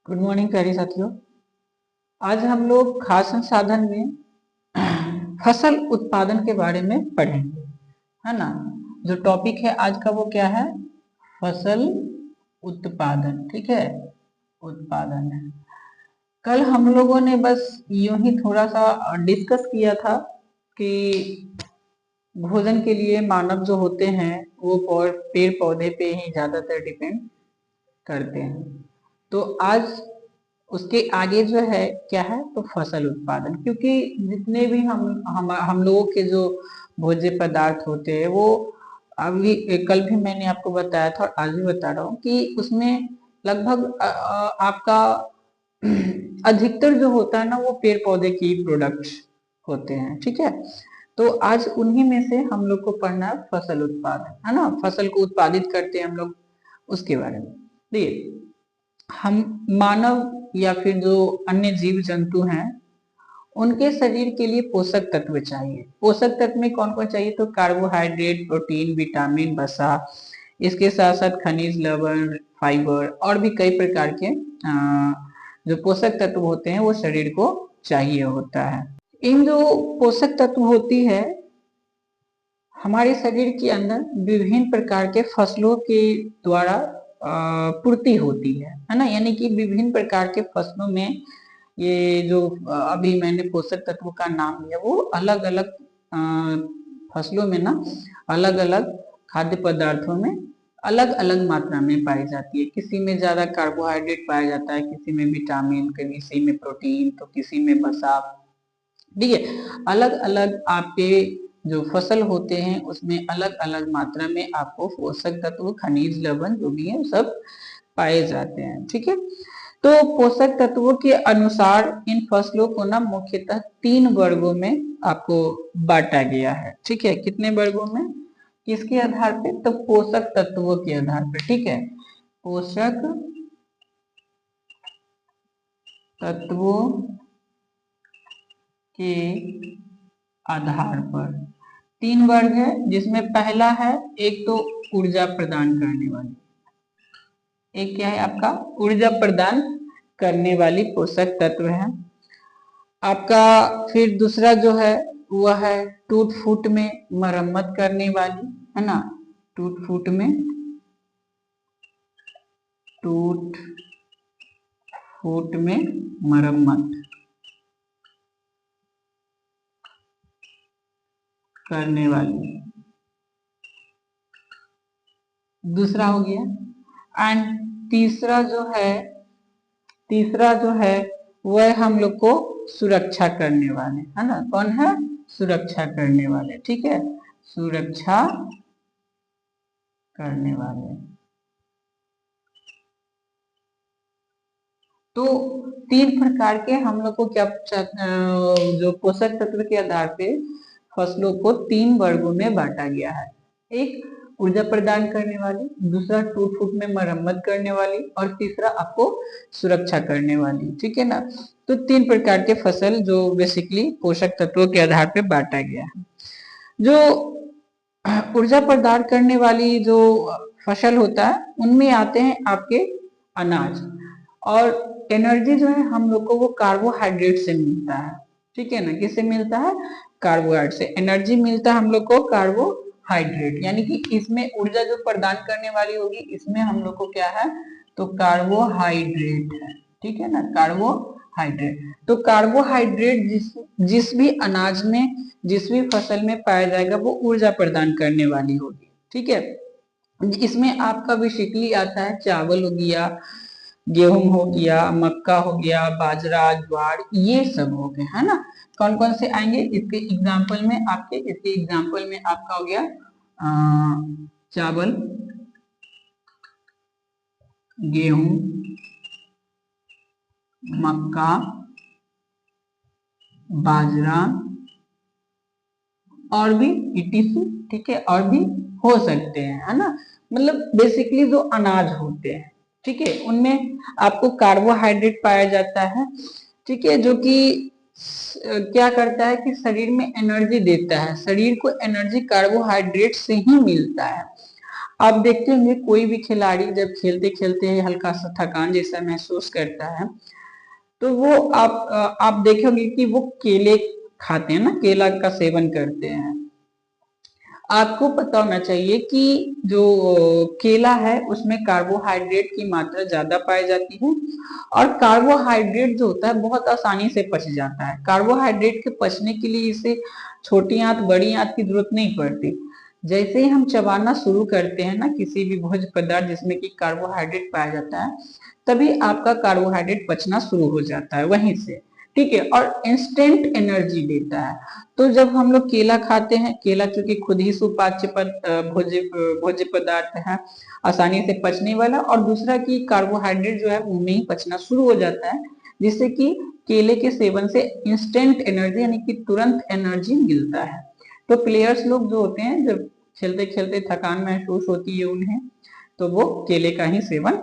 Good morning प्यारे साथियों। आज हम लोग खाद्य संसाधन में फसल उत्पादन के बारे में पढ़ेंगे, है ना। जो टॉपिक है आज का वो क्या है? फसल उत्पादन। ठीक है, उत्पादन है। कल हम लोगों ने बस यूं ही थोड़ा सा डिस्कस किया था कि भोजन के लिए मानव जो होते हैं वो पेड़ पौधे पे ही ज्यादातर डिपेंड करते हैं। तो आज उसके आगे जो है क्या है, तो फसल उत्पादन। क्योंकि जितने भी हम लोगों के जो भोज्य पदार्थ होते हैं वो अभी कल भी मैंने आपको बताया था और आज भी बता रहा हूँ कि उसमें लगभग आपका अधिकतर जो होता है ना वो पेड़ पौधे की प्रोडक्ट्स होते हैं। ठीक है, तो आज उन्हीं में से हम लोग को पढ़ना है फसल उत्पादन, है ना। फसल को उत्पादित करते हैं हम लोग, उसके बारे में। देखिए, हम मानव या फिर जो अन्य जीव जंतु हैं उनके शरीर के लिए पोषक तत्व चाहिए। पोषक तत्व में कौन कौन चाहिए? तो कार्बोहाइड्रेट, प्रोटीन, विटामिन, वसा, इसके साथ साथ खनिज, लवण, फाइबर और भी कई प्रकार के जो पोषक तत्व होते हैं वो शरीर को चाहिए होता है। इन जो पोषक तत्व होती है हमारे शरीर के अंदर विभिन्न प्रकार के फसलों के द्वारा पूर्ति होती है ना। यानी कि विभिन्न प्रकार के फसलों में ये जो अभी मैंने पोषक तत्वों का नाम लिया वो अलग अलग फसलों में ना अलग अलग खाद्य पदार्थों में अलग अलग मात्रा में पाई जाती है। किसी में ज्यादा कार्बोहाइड्रेट पाया जाता है, किसी में विटामिन, किसी में प्रोटीन, तो किसी में वसा। ठीक है, अलग अलग आपके जो फसल होते हैं उसमें अलग अलग मात्रा में आपको पोषक तत्व, खनिज, लवण जो भी है सब पाए जाते हैं। ठीक है, तो पोषक तत्वों के अनुसार इन फसलों को ना मुख्यतः 3 वर्गों में आपको बांटा गया है। ठीक है, कितने वर्गों में? किसके आधार पे? तो पोषक तत्वों के आधार पे। ठीक है, पोषक तत्वों के आधार पर 3 वर्ग है, जिसमें पहला है एक तो ऊर्जा प्रदान करने वाली। एक क्या है आपका? ऊर्जा प्रदान करने वाली पोषक तत्व है आपका। फिर दूसरा जो है वह है टूट फूट में मरम्मत करने वाली, है ना। टूट फूट में मरम्मत करने वाली, दूसरा हो गया। एंड तीसरा जो है वह हम लोग को सुरक्षा करने वाले, है ना। कौन है? सुरक्षा करने वाले। ठीक है, सुरक्षा करने वाले। तो 3 प्रकार के हम लोग को क्या जो पोषक तत्व के आधार पे फसलों को 3 वर्गों में बांटा गया है। एक ऊर्जा प्रदान करने वाली, दूसरा टूट फूट में मरम्मत करने वाली और तीसरा आपको सुरक्षा करने वाली। ठीक है ना, तो 3 प्रकार के फसल जो बेसिकली पोषक तत्वों के आधार पे बांटा गया है। जो ऊर्जा प्रदान करने वाली जो फसल होता है उनमें आते हैं आपके अनाज। और एनर्जी जो है हम लोग को वो कार्बोहाइड्रेट से मिलता है। ठीक है ना, किससे मिलता है? कार्बोहाइड्रेट से एनर्जी मिलता है हम लोग को, कार्बोहाइड्रेट। यानी कि इसमें ऊर्जा जो प्रदान करने वाली होगी इसमें हम लोग को क्या है? तो कार्बोहाइड्रेट है। ठीक है ना, कार्बोहाइड्रेट। तो कार्बोहाइड्रेट जिस भी अनाज में, जिस भी फसल में पाया जाएगा वो ऊर्जा प्रदान करने वाली होगी। ठीक है, इसमें आपका बेसिकली आता है चावल हो गया, गेहूं हो गया, मक्का हो गया, बाजरा, ज्वार, ये सब हो गए, है ना। कौन कौन से आएंगे इसके एग्जाम्पल में? इसके एग्जाम्पल में आपका हो गया चावल, गेहूं, मक्का, बाजरा और भी ईटीसी। ठीक है, और भी हो सकते हैं, है ना। मतलब बेसिकली जो अनाज होते हैं, ठीक है, उनमें आपको कार्बोहाइड्रेट पाया जाता है। ठीक है, जो कि क्या करता है कि शरीर में एनर्जी देता है। शरीर को एनर्जी कार्बोहाइड्रेट से ही मिलता है। आप देखते होंगे कोई भी खिलाड़ी जब खेलते खेलते हल्का सा थकान जैसा महसूस करता है, तो वो आप देखोगे कि वो केले खाते हैं ना, केला का सेवन करते हैं। आपको पता होना चाहिए कि जो केला है उसमें कार्बोहाइड्रेट की मात्रा ज्यादा पाई जाती है, और कार्बोहाइड्रेट जो होता है बहुत आसानी से पच जाता है। कार्बोहाइड्रेट के पचने के लिए इसे छोटी आंत बड़ी आंत की जरूरत नहीं पड़ती। जैसे ही हम चबाना शुरू करते हैं ना किसी भी भोज्य पदार्थ जिसमें कि कार्बोहाइड्रेट पाया जाता है, तभी आपका कार्बोहाइड्रेट पचना शुरू हो जाता है वहीं से, ठीक है, और इंस्टेंट एनर्जी देता है। तो जब हम लोग केला खाते हैं, केला चूंकि खुद ही सुपाच्य भोज्य पदार्थ है, आसानी से पचने वाला, और दूसरा कि कार्बोहाइड्रेट जो है मुंह में ही पचना शुरू हो जाता है, जिससे कि केले के सेवन से इंस्टेंट एनर्जी यानी कि तुरंत एनर्जी मिलता है। तो प्लेयर्स लोग जो होते हैं जब खेलते खेलते थकान महसूस होती है उन्हें, तो वो केले का ही सेवन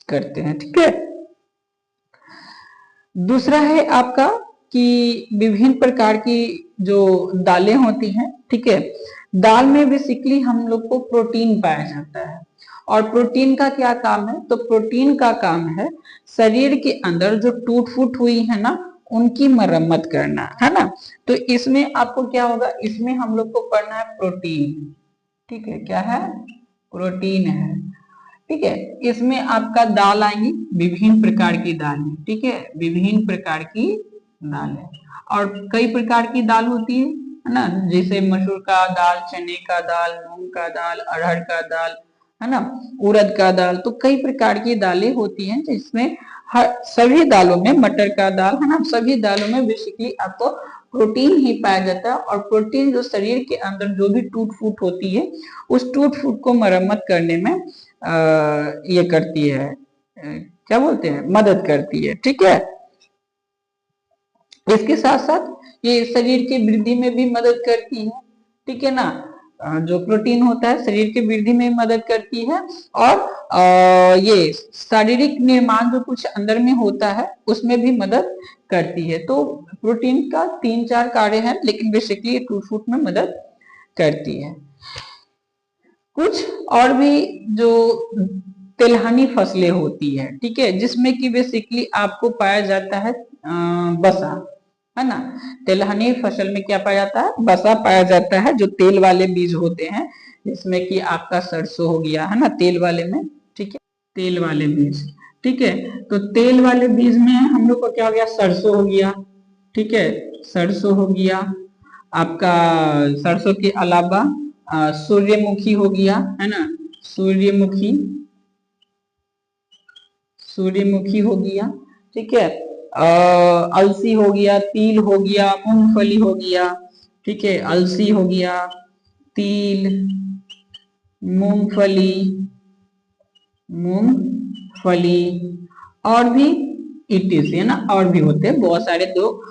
करते हैं, ठीक है। दूसरा है आपका कि विभिन्न प्रकार की जो दालें होती हैं, ठीक है, दाल में बेसिकली हम लोग को प्रोटीन पाया जाता है। और प्रोटीन का क्या काम है? तो प्रोटीन का काम है शरीर के अंदर जो टूट फूट हुई है ना, उनकी मरम्मत करना, है ना। तो इसमें आपको क्या होगा, इसमें हम लोग को पढ़ना है प्रोटीन, ठीक है, क्या है? प्रोटीन है, ठीक है। इसमें आपका दाल आएंगी, विभिन्न प्रकार की दालें, ठीक है, विभिन्न प्रकार की दालें, और कई प्रकार की दाल होती है ना, जैसे मसूर का दाल, चने का दाल, मूंग का दाल, अरहर का दाल, है ना, उड़द का दाल। तो कई प्रकार की दालें होती हैं जिसमें हर सभी दालों में, मटर का दाल, है ना, सभी दालों में बेसिकली आपको प्रोटीन ही पाया जाता है। और प्रोटीन जो शरीर के अंदर जो भी टूट फूट होती है उस टूट फूट को मरम्मत करने में ये करती है, क्या बोलते हैं, मदद करती है, ठीक है। इसके साथ साथ ये शरीर की वृद्धि में भी मदद करती है, ठीक है ना। जो प्रोटीन होता है शरीर की वृद्धि में मदद करती है, और ये शारीरिक निर्माण जो कुछ अंदर में होता है उसमें भी मदद करती है। तो प्रोटीन का 3-4 कार्य है, लेकिन बेसिकली टूट फूट में मदद करती है। कुछ और भी जो तिलहनी फसलें होती है, ठीक है, जिसमें कि बेसिकली आपको पाया जाता है बसा, है ना। तिलहनी फसल में क्या पाया जाता है? बसा पाया जाता है, जो तेल वाले बीज होते हैं, जिसमें कि आपका सरसों हो गया, है ना, तेल वाले में, ठीक है, तेल वाले बीज, ठीक है। तो तेल वाले बीज में हम लोग को क्या हो गया? सरसों हो गया, ठीक है, सरसों हो गया आपका। सरसों के अलावा सूर्यमुखी हो गया, है ना, सूर्यमुखी, सूर्यमुखी हो गया, ठीक है, अलसी हो गया, तिल हो गया, मूंगफली हो गया, ठीक है, अलसी हो गया, तिल, मूंगफली, मूंगफली, और भी इटिस, है ना, और भी होते हैं बहुत सारे। तो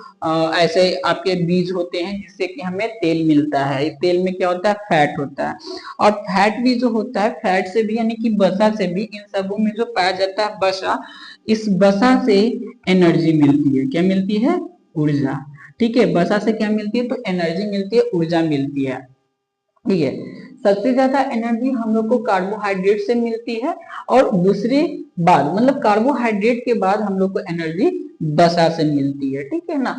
ऐसे आपके बीज होते हैं जिससे कि हमें तेल मिलता है। तेल में क्या होता है? फैट होता है, और फैट भी जो होता है, फैट से भी यानी कि बसा से भी, इन सबों में जो पाया जाता है बसा, इस बसा से एनर्जी मिलती है। क्या मिलती है? ऊर्जा, ठीक है। बसा से क्या मिलती है? तो एनर्जी मिलती है, ऊर्जा मिलती है, ठीक है। सबसे ज्यादा एनर्जी हम लोग को कार्बोहाइड्रेट से मिलती है, और दूसरे बाद मतलब कार्बोहाइड्रेट के बाद हम लोग को एनर्जी बसा से मिलती है, ठीक है ना।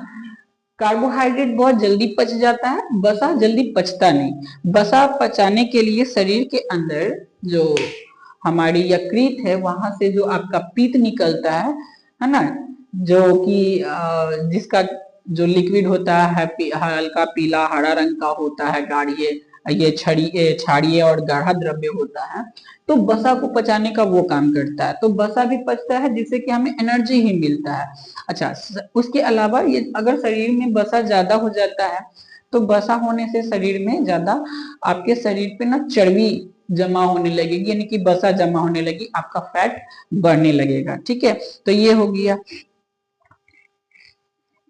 कार्बोहाइड्रेट बहुत जल्दी पच जाता है, बसा जल्दी पचता नहीं। बसा पचाने के लिए शरीर के अंदर जो हमारी यकृत है वहां से जो आपका पीत निकलता है ना, जो कि जिसका जो लिक्विड होता है हल्का पीला हरा रंग का होता है, गाढ़िए ये क्षारीय और गाढ़ा द्रव्य होता है, तो बसा को पचाने का वो काम करता है। तो बसा भी पचता है जिससे कि हमें एनर्जी ही मिलता है। अच्छा, उसके अलावा ये अगर शरीर में बसा ज्यादा हो जाता है, तो बसा होने से शरीर में ज्यादा आपके शरीर पे ना चर्बी जमा होने लगेगी, यानी कि बसा जमा होने लगी, आपका फैट बढ़ने लगेगा, ठीक है। तो ये हो गया।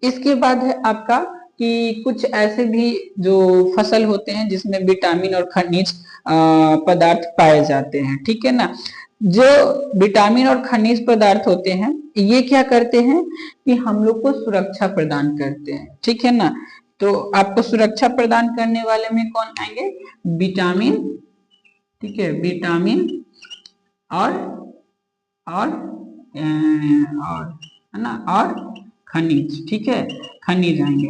इसके बाद है आपका कि कुछ ऐसे भी जो फसल होते हैं जिसमें विटामिन और खनिज पदार्थ पाए जाते हैं, ठीक है ना। जो विटामिन और खनिज पदार्थ होते हैं ये क्या करते हैं कि हम लोग को सुरक्षा प्रदान करते हैं, ठीक है ना। तो आपको सुरक्षा प्रदान करने वाले में कौन आएंगे? विटामिन, ठीक है, विटामिन और और है ना, और खनिज। ठीक है, खनिज आएंगे,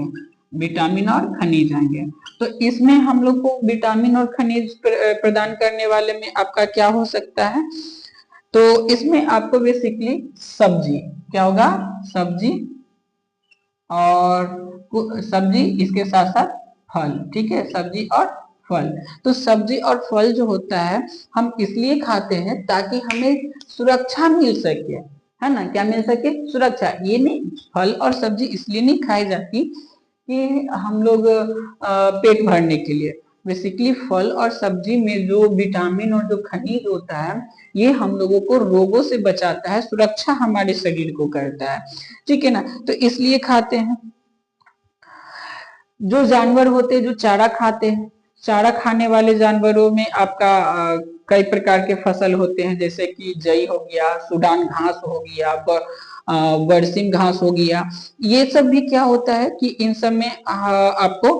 विटामिन और खनिज आएंगे। तो इसमें हम लोग को विटामिन और खनिज प्रदान करने वाले में आपका क्या हो सकता है, तो इसमें आपको बेसिकली सब्जी, क्या होगा, सब्जी, और सब्जी इसके साथ साथ फल। ठीक है, सब्जी और फल। तो सब्जी और फल जो होता है हम इसलिए खाते हैं ताकि हमें सुरक्षा मिल सके, है ना, क्या मिल सके, सुरक्षा। ये नहीं, फल और सब्जी इसलिए नहीं खाई जाती कि हम लोग पेट भरने के लिए। बेसिकली फल और सब्जी में जो विटामिन और जो खनिज होता है ये हम लोगों को रोगों से बचाता है, सुरक्षा हमारे शरीर को करता है। ठीक है ना, तो इसलिए खाते हैं। जो जानवर होते हैं जो चारा खाते हैं, चारा खाने वाले जानवरों में आपका कई प्रकार के फसल होते हैं, जैसे कि जई हो गया, सूडान घास हो गया, बरसिम घास हो गया। ये सब भी क्या होता है कि इन सब में आपको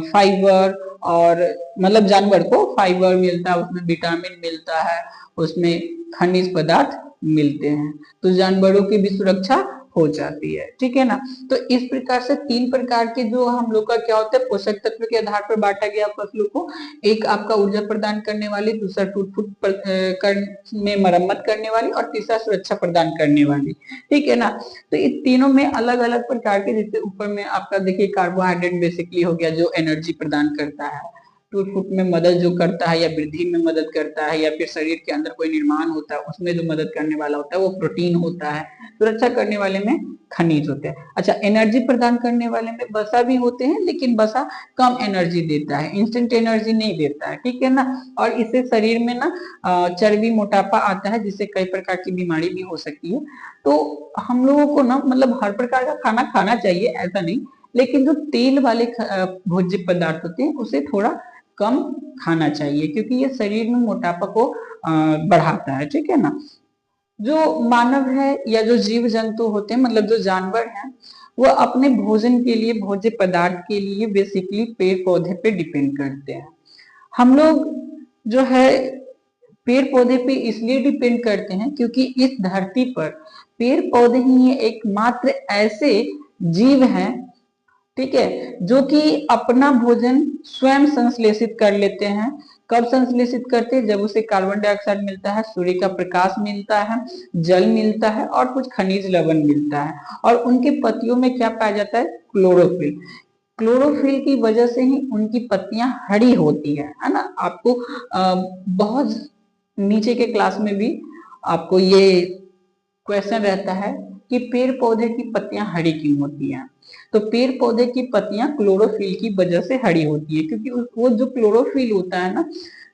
फाइबर, और मतलब जानवर को फाइबर मिलता है, उसमें विटामिन मिलता है, उसमें खनिज पदार्थ मिलते हैं, तो जानवरों की भी सुरक्षा हो जाती है। ठीक है ना, तो इस प्रकार से तीन प्रकार के जो हम लोग का क्या होता है, पोषक तत्व के आधार पर बांटा गया फसलों को। एक आपका ऊर्जा प्रदान करने वाली, दूसरा टूट फूट में मरम्मत करने वाली, और तीसरा सुरक्षा प्रदान करने वाली। ठीक है ना, तो इन तीनों में अलग अलग प्रकार के, जैसे ऊपर में आपका देखिए कार्बोहाइड्रेट बेसिकली हो गया जो एनर्जी प्रदान करता है, टूट फूट में मदद जो करता है या वृद्धि में मदद करता है, या फिर शरीर के अंदर कोई निर्माण होता है उसमें जो मदद करने वाला होता है वो प्रोटीन होता है, सुरक्षा करने वाले में खनिज होते हैं। अच्छा, एनर्जी प्रदान करने वाले में वसा भी होते हैं, लेकिन वसा कम एनर्जी देता है, इंस्टेंट एनर्जी नहीं देता है। ठीक है ना, और इससे शरीर में ना चर्बी, मोटापा आता है, जिससे कई प्रकार की बीमारी भी हो सकती है। तो हम लोगों को ना मतलब हर प्रकार का खाना खाना चाहिए, ऐसा नहीं, लेकिन जो तेल वाले भोज्य पदार्थ होते हैं उसे थोड़ा कम खाना चाहिए, क्योंकि ये शरीर में मोटापा को बढ़ाता है। ठीक है ना, जो मानव है या जो जीव जंतु होते हैं, मतलब जो जानवर हैं, वो अपने भोजन के लिए, भोज्य पदार्थ के लिए बेसिकली पेड़ पौधे पे डिपेंड करते हैं। हम लोग जो है पेड़ पौधे पे इसलिए डिपेंड करते हैं क्योंकि इस धरती पर पेड़ पौधे ही एकमात्र ऐसे जीव हैं, ठीक है, जो कि अपना भोजन स्वयं संश्लेषित कर लेते हैं। कब संश्लेषित करते हैं, जब उसे कार्बन डाइऑक्साइड मिलता है, सूर्य का प्रकाश मिलता है, जल मिलता है, और कुछ खनिज लवण मिलता है, और उनके पत्तियों में क्या पाया जाता है, क्लोरोफिल। क्लोरोफिल की वजह से ही उनकी पत्तियां हरी होती है ना। आपको बहुत नीचे के क्लास में भी आपको ये क्वेश्चन रहता है कि पेड़ पौधे की पत्तियां हरी क्यों होती हैं। तो पेड़ पौधे की पत्तियां क्लोरोफिल की वजह से हरी होती है, क्योंकि वो जो क्लोरोफिल होता है ना,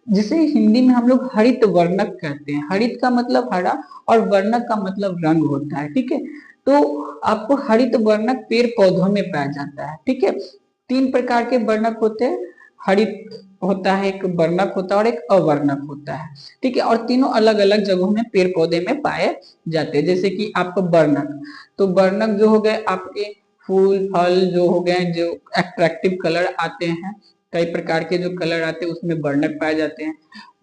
जिसे हिंदी में हम लोग हरित वर्णक कहते हैं। हरित का मतलब हरा और वर्णक का मतलब रंग होता है। ठीक है, तो आपको हरित वर्णक पेड़ पौधों में पाया जाता है। ठीक है, तीन प्रकार के वर्णक होते हैं, हरित होता है, एक वर्णक होता है और एक अवर्णक होता है। ठीक है, और तीनों अलग अलग जगहों में पेड़ पौधे में पाए जाते हैं। जैसे कि आपका वर्णक, तो वर्णक जो हो गए आपके फूल फल जो हो गए, जो एट्रैक्टिव कलर आते हैं, कई प्रकार के जो कलर आते हैं उसमें वर्णक पाए जाते हैं।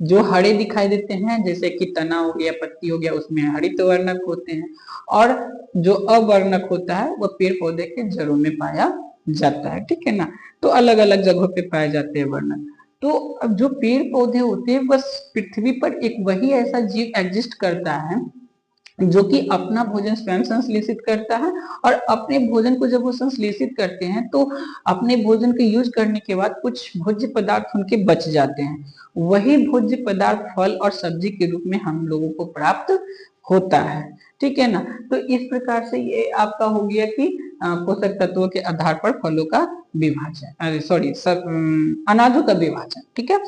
जो हरे दिखाई देते हैं, जैसे कि तना हो गया, पत्ती हो गया, उसमें हरित वर्णक होते हैं। और जो अवर्णक होता है वह पेड़ पौधे के जड़ों में पाया जाता है। ठीक है ना, तो अलग अलग जगहों पे पाए जाते हैं वर्णक। तो अब जो पेड़ पौधे होते हैं, बस पृथ्वी पर एक वही ऐसा जीव एग्जिस्ट करता है जो कि अपना भोजन स्वयं संश्लेषित करता है, और अपने भोजन को जब वो संश्लेषित करते हैं तो अपने भोजन को यूज करने के बाद कुछ भोज्य पदार्थ उनके बच जाते हैं। वही भोज्य पदार्थ फल और सब्जी के रूप में हम लोगों को प्राप्त होता है। ठीक है ना, तो इस प्रकार से ये आपका हो गया कि पोषक तत्वों के आधार पर फलों का विभाजन, सॉरी अनाजों का विभाजन। ठीक है,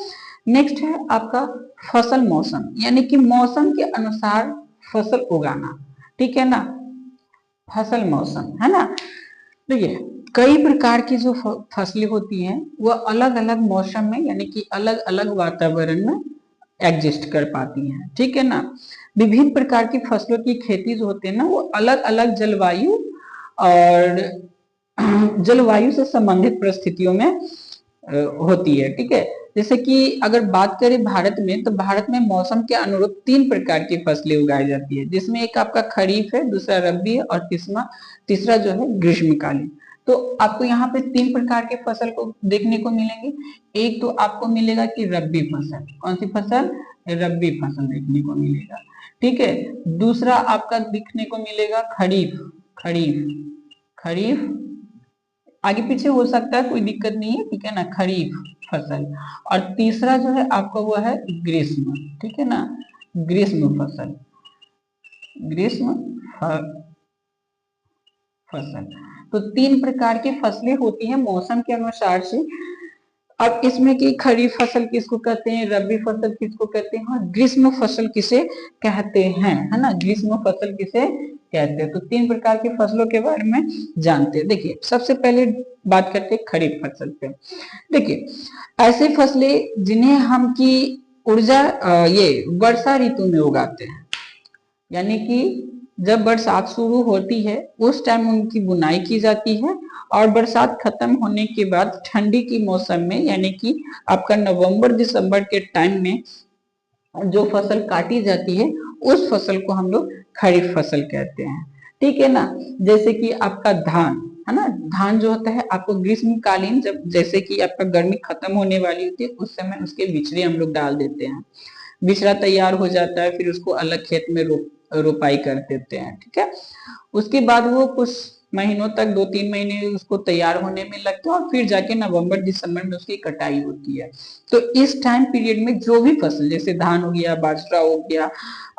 नेक्स्ट है आपका फसल मौसम, यानी कि मौसम के अनुसार फसल उगाना। ठीक है ना, फसल मौसम, है ना। देखिए कई प्रकार की जो फसलें होती हैं वह अलग अलग मौसम में, यानी कि अलग अलग वातावरण में एग्जिस्ट कर पाती हैं। ठीक है ना, विभिन्न प्रकार की फसलों की खेती जो होती है ना, वो अलग अलग जलवायु और जलवायु से संबंधित परिस्थितियों में होती है। ठीक है, जैसे कि अगर बात करें भारत में, तो भारत में मौसम के अनुरूप 3 प्रकार की फसलें उगाई जाती है, जिसमें एक आपका खरीफ है, दूसरा रबी है और तीसरा जो है ग्रीष्मकालीन। तो आपको यहाँ पे 3 प्रकार के फसल को देखने को मिलेंगे। एक तो आपको मिलेगा कि रबी फसल, कौन सी फसल? रबी फसल देखने को मिलेगा। ठीक है, दूसरा आपका दिखने को मिलेगा खरीफ, खरीफ खरीफ आगे पीछे हो सकता है, कोई दिक्कत नहीं है, ठीक है ना, खरीफ फसल। और तीसरा जो है आपका वो है ग्रीष्म, ठीक है ना, ग्रीष्म फसल, ग्रीष्म फसल। तो 3 प्रकार की फसलें होती हैं मौसम के अनुसार से। अब इसमें कि खरीफ फसल किसको कहते हैं, रबी फसल किसको कहते हैं, और ग्रीष्म फसल किसे कहते हैं, है ना, ग्रीष्म फसल किसे कहते हैं। तो 3 प्रकार की फसलों के बारे में जानते हैं। देखिए, सबसे पहले बात करते हैं खरीफ फसल पे। देखिए, ऐसे फसलें जिन्हें हम की ऊर्जा ये वर्षा ऋतु में उगाते हैं, यानी कि जब बरसात शुरू होती है उस टाइम उनकी बुनाई की जाती है, और बरसात खत्म होने के बाद ठंडी की मौसम में, यानी कि आपका नवंबर दिसंबर के टाइम में जो फसल काटी जाती है उस फसल को हम लोग खरीफ फसल कहते हैं। ठीक है ना, जैसे कि आपका धान है ना, धान जो होता है आपको ग्रीष्मकालीन, जब जैसे कि आपका गर्मी खत्म होने वाली होती है उस समय उसके बिचड़े हम लोग डाल देते हैं, बिचड़ा तैयार हो जाता है, फिर उसको अलग खेत में रोपाई कर देते हैं। ठीक है, उसके बाद वो कुछ महीनों तक, 2-3 महीने उसको तैयार होने में लगते हैं, और फिर जाके नवंबर दिसंबर में उसकी कटाई होती है। तो इस टाइम पीरियड में जो भी फसल, जैसे धान हो गया, बाजरा हो गया,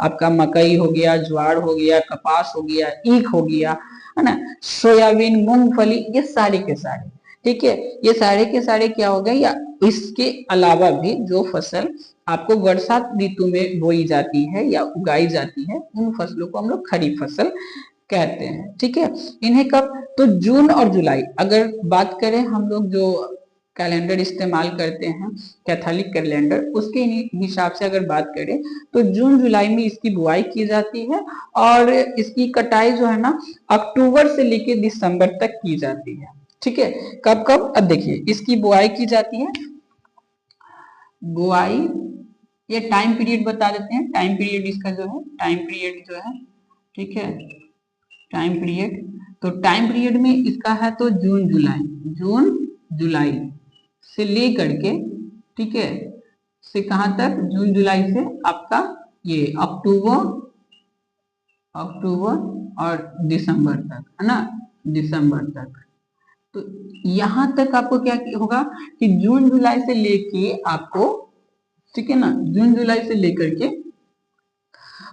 आपका मकई हो गया, ज्वार हो गया, कपास हो गया, ईख हो गया, है ना, सोयाबीन, मूंगफली, ये सारे के सारे, ठीक है, ये सारे के सारे क्या हो गए, या इसके अलावा भी जो फसल आपको बरसात ऋतु में बोई जाती है या उगाई जाती है, उन फसलों को हम लोग खरीफ फसल कहते हैं। ठीक है, इन्हें कब, तो जून और जुलाई, अगर बात करें हम लोग जो कैलेंडर इस्तेमाल करते हैं, कैथोलिक कैलेंडर, उसके हिसाब से अगर बात करें तो जून जुलाई में इसकी बुआई की जाती है, और इसकी कटाई जो है ना अक्टूबर से लेकर दिसंबर तक की जाती है। ठीक है, कब कब, अब देखिए इसकी बुआई की जाती है, बुआई, ये टाइम पीरियड बता देते हैं, टाइम पीरियड इसका जो है, टाइम पीरियड जो है, ठीक है, टाइम पीरियड, तो टाइम पीरियड में इसका है तो जून जुलाई, जून जुलाई से लेकर के, ठीक है, से कहां तक, जून जुलाई से आपका ये अक्टूबर, अक्टूबर और दिसंबर तक, है ना, दिसंबर तक। तो यहां तक आपको क्या होगा कि जून जुलाई से लेके आपको, ठीक है ना, जून जुलाई से लेकर के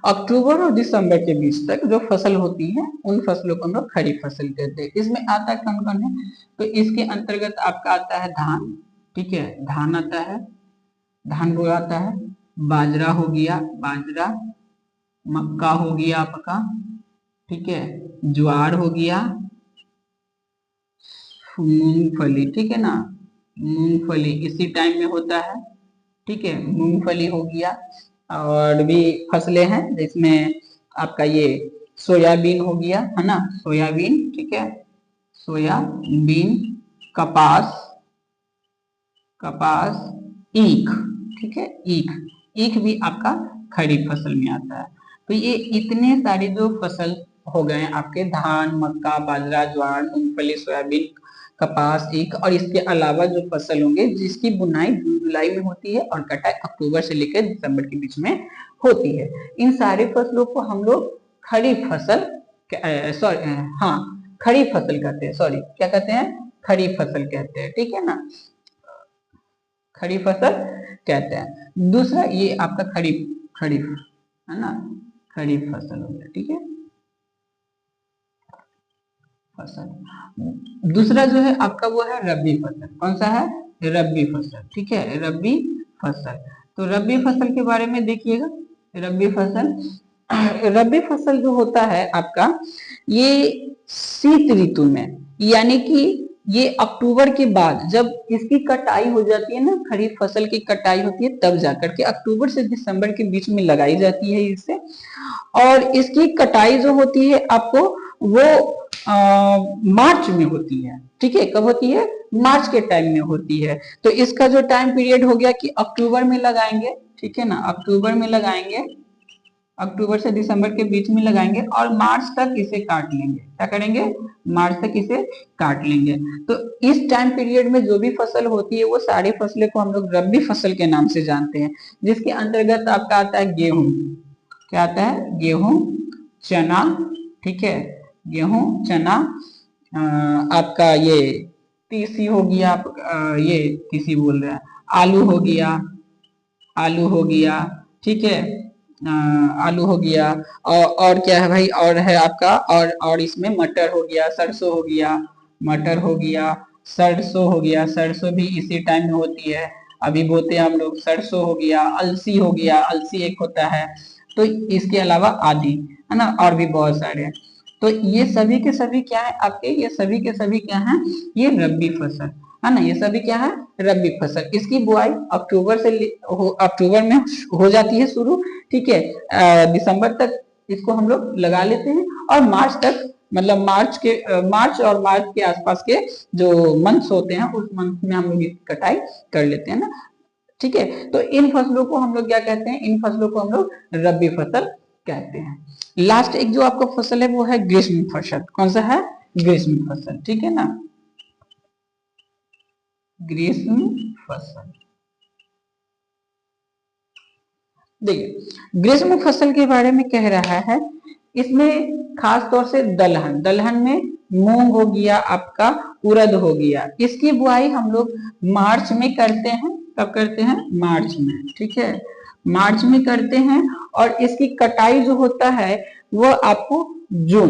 अक्टूबर और दिसंबर के बीच तक जो फसल होती है उन फसलों को हम लोग खरीफ फसल कहते हैं। इसमें आता है कौन कौन है, तो इसके अंतर्गत आपका आता है धान, ठीक है, धान आता है, धान बोआता है, बाजरा हो गया, बाजरा, मक्का हो गया आपका, ठीक है, ज्वार हो गया, मूंगफली, ठीक है ना, मूंगफली इसी टाइम में होता है, ठीक है, मूंगफली हो गया, और भी फसलें हैं जिसमें आपका ये सोयाबीन हो गया, है ना, सोयाबीन, ठीक है, सोयाबीन, कपास, कपास, ईख, ठीक है, ईख, ईख भी आपका खरीफ फसल में आता है। तो ये इतने सारे जो फसल हो गए आपके, धान, मक्का, बाजरा, ज्वार, मूंगफली, सोयाबीन, कपास, ईख, और इसके अलावा जो फसल होंगे जिसकी बुनाई जून जुलाई में होती है और कटाई अक्टूबर से लेकर दिसंबर के बीच में होती है, इन सारे फसलों को हम लोग खरीफ फसल, सॉरी, हाँ, खरीफ फसल कहते हैं, सॉरी क्या कहते हैं, खरीफ फसल कहते हैं। ठीक है ना, खरीफ फसल कहते हैं। दूसरा ये आपका खरीफ, खरीफ है ना, खरीफ फसल हो गया, ठीक है, फसल। दूसरा जो है आपका वो है रबी फसल, कौन सा है, रबी फसल, ठीक है, रबी फसल। तो रबी फसल के बारे में देखिएगा, रबी फसल, रबी फसल जो होता है आपका, ये शीत ऋतु में, यानी कि ये अक्टूबर के बाद जब इसकी कटाई हो जाती है ना, खरीफ फसल की कटाई होती है तब जाकर के अक्टूबर से दिसंबर के बीच में लगाई जाती है इसे, और इसकी कटाई जो होती है आपको वो मार्च में होती है। ठीक है, कब होती है? मार्च के टाइम में होती है। तो इसका जो टाइम पीरियड हो गया कि अक्टूबर में लगाएंगे, ठीक है ना, अक्टूबर में लगाएंगे, अक्टूबर से दिसंबर के बीच में लगाएंगे और मार्च तक इसे काट लेंगे। क्या करेंगे? मार्च तक इसे काट लेंगे। तो इस टाइम पीरियड में जो भी फसल होती है वो सारी फसलें को हम लोग रबी फसल के नाम से जानते हैं, जिसके अंतर्गत आपका आता है गेहूं। क्या आता है? गेहूं, चना, ठीक है, गेहूं, चना, आपका ये तीसी हो गया, ये तीसी बोल रहे हैं, आलू हो गया, आलू हो गया, ठीक है, आलू हो गया, और क्या है भाई, और है आपका, और इसमें मटर हो गया, सरसों हो गया, मटर हो गया, सरसों हो गया, सरसों भी इसी टाइम में होती है, अभी बोते हैं हम लोग। सरसों हो गया, अलसी हो गया, अलसी एक होता है। तो इसके अलावा आदि, है ना, और भी बहुत सारे हैं। तो ये सभी के सभी क्या है आपके? ये सभी के सभी क्या है? ये रबी फसल है ना। ये सभी क्या है? रबी फसल। इसकी बुआई अक्टूबर से अक्टूबर में हो जाती है शुरू, ठीक है, दिसंबर तक इसको हम लोग लगा लेते हैं और मार्च तक, मतलब मार्च और मार्च के आसपास के जो मंथ्स होते हैं उस मंथ में हम लोग इसकी कटाई कर लेते हैं ना। ठीक है, तो इन फसलों को हम लोग क्या कहते हैं? इन फसलों को हम लोग रबी फसल कहते हैं। लास्ट एक जो आपका फसल है वो है ग्रीष्म फसल। कौन सा है? ग्रीष्म फसल, ठीक है ना, ग्रीष्म फसल। देखिए, ग्रीष्म फसल के बारे में कह रहा है, इसमें खास तौर से दलहन, दलहन में मूंग हो गया आपका, उड़द हो गया, इसकी बुआई हम लोग मार्च में करते हैं। कब करते हैं? मार्च में, ठीक है, मार्च में करते हैं। और इसकी कटाई जो होता है वो आपको जून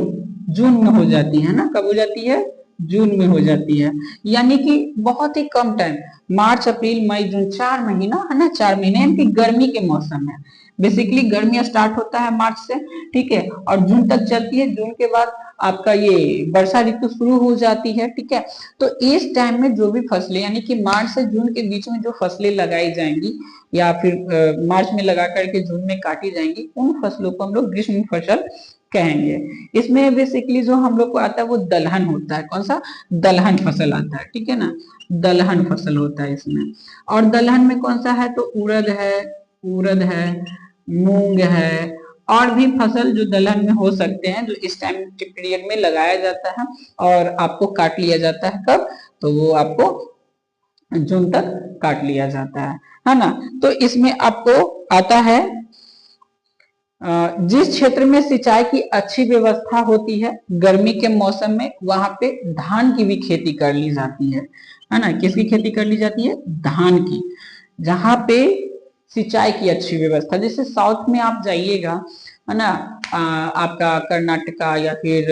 जून में हो जाती है ना। कब हो जाती है? जून में हो जाती है। यानी कि बहुत ही कम टाइम, मार्च, अप्रैल, मई, जून, 4 महीना है ना, 4 महीने, यानी कि गर्मी के मौसम में। बेसिकली गर्मी स्टार्ट होता है मार्च से, ठीक है, और जून तक चलती है। जून के बाद आपका ये वर्षा ऋतु शुरू हो जाती है, ठीक है। तो इस टाइम में जो भी फसलें, यानी कि मार्च से जून के बीच में जो फसलें लगाई जाएंगी या फिर मार्च में लगा करके जून में काटी जाएंगी, उन फसलों को हम लोग ग्रीष्म फसल कहेंगे। इसमें बेसिकली जो हम लोग को आता है वो दलहन होता है। कौन सा? दलहन फसल आता है, ठीक है ना, दलहन फसल होता है इसमें। और दलहन में कौन सा है? तो उड़द है, उड़द है, मूंग है, और भी फसल जो दलहन में हो सकते हैं, जो इस टाइम पीरियड में लगाया जाता है और आपको काट लिया जाता है। कब? तो वो आपको जून तक काट लिया जाता है ना। तो इसमें आपको आता है, जिस क्षेत्र में सिंचाई की अच्छी व्यवस्था होती है गर्मी के मौसम में, वहां पे धान की भी खेती कर ली जाती है ना। किसकी खेती कर ली जाती है? धान की। जहां पे सिंचाई की अच्छी व्यवस्था, जैसे साउथ में आप जाइएगा, है ना, आपका कर्नाटका या फिर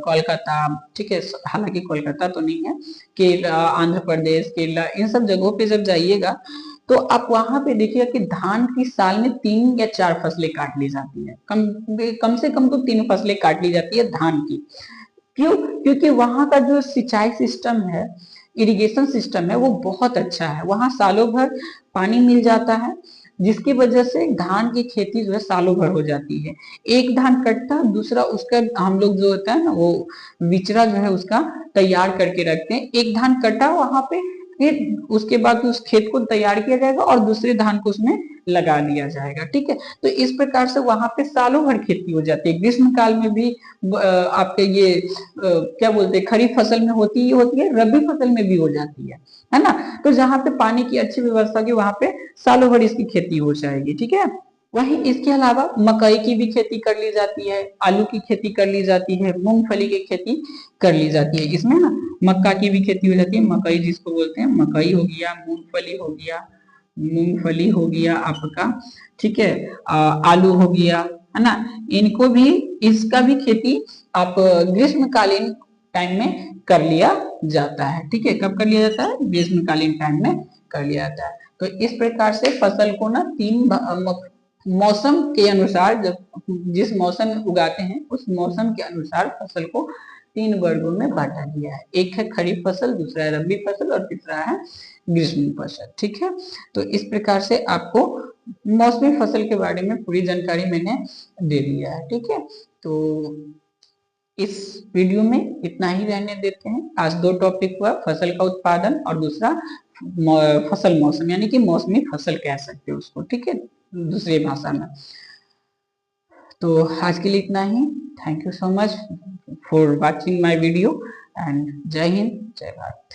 कोलकाता, ठीक है, हालांकि कोलकाता तो नहीं है, केरला, आंध्र प्रदेश, केरला, इन सब जगहों पे जब जाइएगा तो आप वहां पे देखिएगा कि धान की साल में 3 या 4 फसलें काट ली जाती है। कम से कम तो 3 फसलें काट ली जाती है धान की। क्यों? क्योंकि वहां का जो सिंचाई सिस्टम है, इरिगेशन सिस्टम है, वो बहुत अच्छा है। वहां सालों भर पानी मिल जाता है, जिसकी वजह से धान की खेती जो है सालों भर हो जाती है। एक धान कटता, दूसरा उसका हम लोग जो होता है ना वो विचरा जो है उसका तैयार करके रखते हैं। एक धान कटा वहां पे, फिर उसके बाद उस खेत को तैयार किया जाएगा और दूसरे धान को उसमें लगा दिया जाएगा, ठीक है। तो इस प्रकार से वहां पे सालों भर खेती हो जाती है। ग्रीष्म काल में भी आपके ये क्या बोलते हैं, खरीफ फसल में होती है, रबी फसल में भी हो जाती है ना। तो जहाँ पे पानी की अच्छी व्यवस्था होगी वहां पे सालों भर इसकी खेती हो जाएगी, ठीक है। वहीं इसके अलावा मकई की भी खेती कर ली जाती है, आलू की खेती कर ली जाती है, मूंगफली की खेती कर ली जाती है। इसमें ना मक्का की भी खेती हो जाती है, मकई जिसको बोलते हैं, मकई हो गया, मूंगफली हो गया, मूंगफली हो गया आपका, ठीक है, आलू हो गया, है ना। इनको भी, इसका भी खेती आप ग्रीष्मकालीन टाइम में कर लिया जाता है, ठीक है। कब कर लिया जाता है? ग्रीष्मकालीन टाइम में कर लिया जाता है। तो इस प्रकार से फसल को ना मौसम के अनुसार, जब जिस मौसम में उगाते हैं उस मौसम के अनुसार फसल को 3 वर्गों में बांटा गया है। एक है खरीफ फसल, दूसरा है रबी फसल और तीसरा है ग्रीष्म फसल, ठीक है। तो इस प्रकार से आपको मौसमी फसल के बारे में पूरी जानकारी मैंने दे दिया है, ठीक है। तो इस वीडियो में इतना ही रहने देते हैं। आज दो टॉपिक हुआ, फसल का उत्पादन और दूसरा फसल मौसम, यानी कि मौसमी फसल कह सकते हो उसको, ठीक है, दूसरी भाषा में। तो आज के लिए इतना ही। Thank you so much for watching my video and जय हिंद, जय भारत।